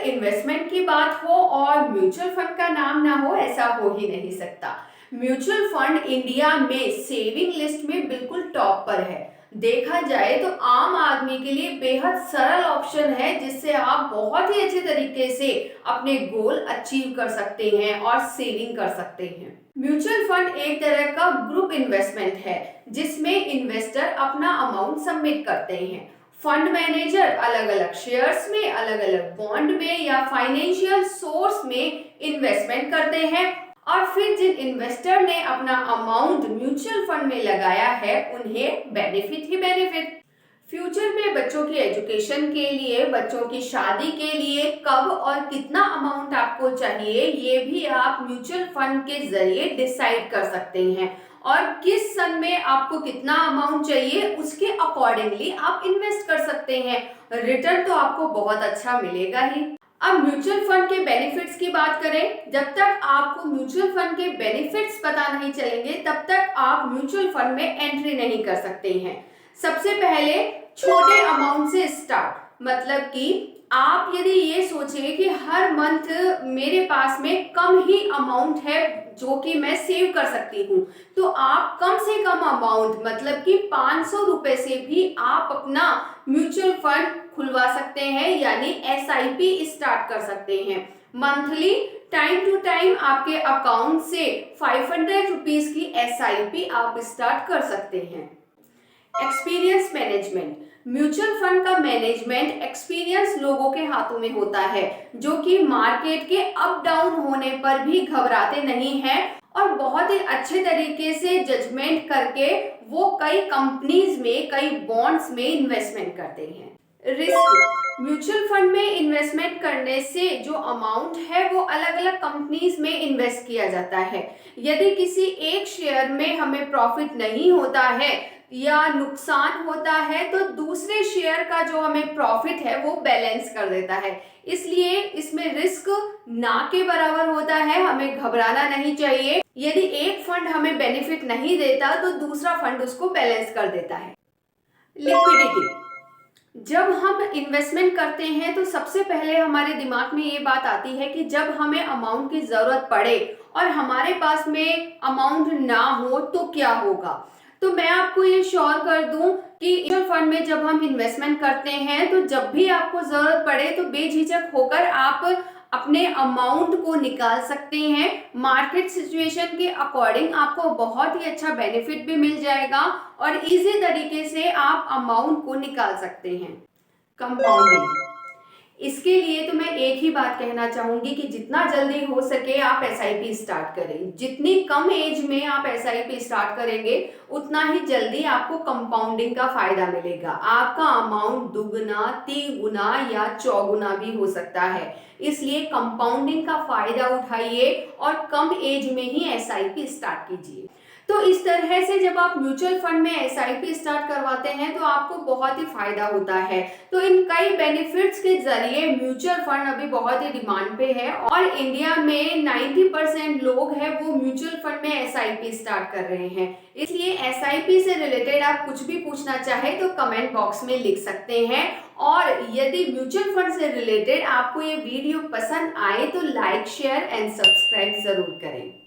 Investment की बात हो और म्यूचुअल फंड का नाम ना हो, ऐसा हो ही नहीं सकता। म्यूचुअल फंड इंडिया में सेविंग लिस्ट में बिल्कुल टॉप पर है। देखा जाए तो आम आदमी के लिए बेहद सरल ऑप्शन है, जिससे आप बहुत ही अच्छे तरीके से अपने गोल अचीव कर सकते हैं और सेविंग कर सकते हैं। म्यूचुअल फंड एक तरह का ग्रुप इन्वेस्टमेंट है, जिसमें इन्वेस्टर अपना अमाउंट सबमिट करते हैं। फंड मैनेजर अलग अलग शेयर्स में, अलग अलग बॉन्ड में या फाइनेंशियल सोर्स में इन्वेस्टमेंट करते हैं और फिर जिन इन्वेस्टर ने अपना अमाउंट म्यूचुअल फंड में लगाया है उन्हें बेनिफिट ही बेनिफिट। फ्यूचर में बच्चों की एजुकेशन के लिए, बच्चों की शादी के लिए कब और कितना अमाउंट आपको चाहिए, ये भी आप म्यूचुअल फंड के जरिए डिसाइड कर सकते हैं और किस सन में आपको कितना अमाउंट चाहिए उसके अकॉर्डिंगली आप इन्वेस्ट कर सकते हैं। रिटर्न तो आपको बहुत अच्छा मिलेगा ही। अब म्यूचुअल फंड के बेनिफिट्स की बात करें, जब तक आपको म्यूचुअल फंड के बेनिफिट्स पता नहीं चलेंगे तब तक आप म्यूचुअल फंड में एंट्री नहीं कर सकते हैं। सबसे पहले छोटे अमाउंट से स्टार्ट, मतलब कि आप यदि ये सोचें कि हर मंथ मेरे पास में कम ही अमाउंट है जो कि मैं सेव कर सकती हूँ, तो आप कम से कम अमाउंट मतलब कि 500 रुपए से भी आप अपना म्यूचुअल फंड खुलवा सकते हैं, यानी एसआईपी स्टार्ट कर सकते हैं। मंथली टाइम टू टाइम आपके अकाउंट से 500 रुपीज की एसआईपी आप स्टार्ट कर सकते हैं। एक्सपीरियंस मैनेजमेंट, म्यूचुअल फंड का मैनेजमेंट एक्सपीरियंस लोगों के हाथों में होता है, जो कि मार्केट के अप डाउन होने पर भी घबराते नहीं हैं और बहुत ही अच्छे तरीके से जजमेंट करके वो कई कंपनीज में, कई बॉन्ड्स में इन्वेस्टमेंट करते हैं। रिस्क, म्यूचुअल फंड में इन्वेस्टमेंट करने से जो अमाउंट है वो अलग अलग कंपनीज में इन्वेस्ट किया जाता है। यदि किसी एक शेयर में हमें प्रॉफिट नहीं होता है या नुकसान होता है तो दूसरे शेयर का जो हमें प्रॉफिट है वो बैलेंस कर देता है। इसलिए इसमें रिस्क ना के बराबर होता है, हमें घबराना नहीं चाहिए। यदि एक फंड हमें बेनिफिट नहीं देता तो दूसरा फंड उसको बैलेंस कर देता है। लिक्विडिटी, जब हम इन्वेस्टमेंट करते हैं तो सबसे पहले हमारे दिमाग में ये बात आती है कि जब हमें अमाउंट की जरूरत पड़े और हमारे पास में अमाउंट ना हो तो क्या होगा। तो मैं आपको ये श्योर कर दूं कि म्यूचुअल फंड में जब हम इन्वेस्टमेंट करते हैं तो जब भी आपको जरूरत पड़े तो बेझिझक होकर आप अपने अमाउंट को निकाल सकते हैं। मार्केट सिचुएशन के अकॉर्डिंग आपको बहुत ही अच्छा बेनिफिट भी मिल जाएगा और इजी तरीके से आप अमाउंट को निकाल सकते हैं। कंपाउंडिंग, इसके लिए तो मैं एक ही बात कहना चाहूंगी कि जितना जल्दी हो सके आप एसआईपी स्टार्ट करें। जितनी कम एज में आप एसआईपी स्टार्ट करेंगे उतना ही जल्दी आपको कंपाउंडिंग का फायदा मिलेगा। आपका अमाउंट दुगना, तिगुना या चौगुना भी हो सकता है। इसलिए कंपाउंडिंग का फायदा उठाइए और कम एज में ही एसआईपी स्टार्ट कीजिए। तो इस तरह से जब आप म्यूचुअल फंड में एसआईपी स्टार्ट करवाते हैं तो आपको बहुत ही फायदा होता है। तो इन कई बेनिफिट्स के जरिए म्यूचुअल फंड अभी बहुत ही डिमांड पे है और इंडिया में 90% लोग हैं वो म्यूचुअल फंड में एसआईपी स्टार्ट कर रहे हैं। इसलिए एसआईपी से रिलेटेड आप कुछ भी पूछना चाहे तो कमेंट बॉक्स में लिख सकते हैं। और यदि म्यूचुअल फंड से रिलेटेड आपको ये वीडियो पसंद आए तो लाइक, शेयर एंड सब्सक्राइब जरूर करें।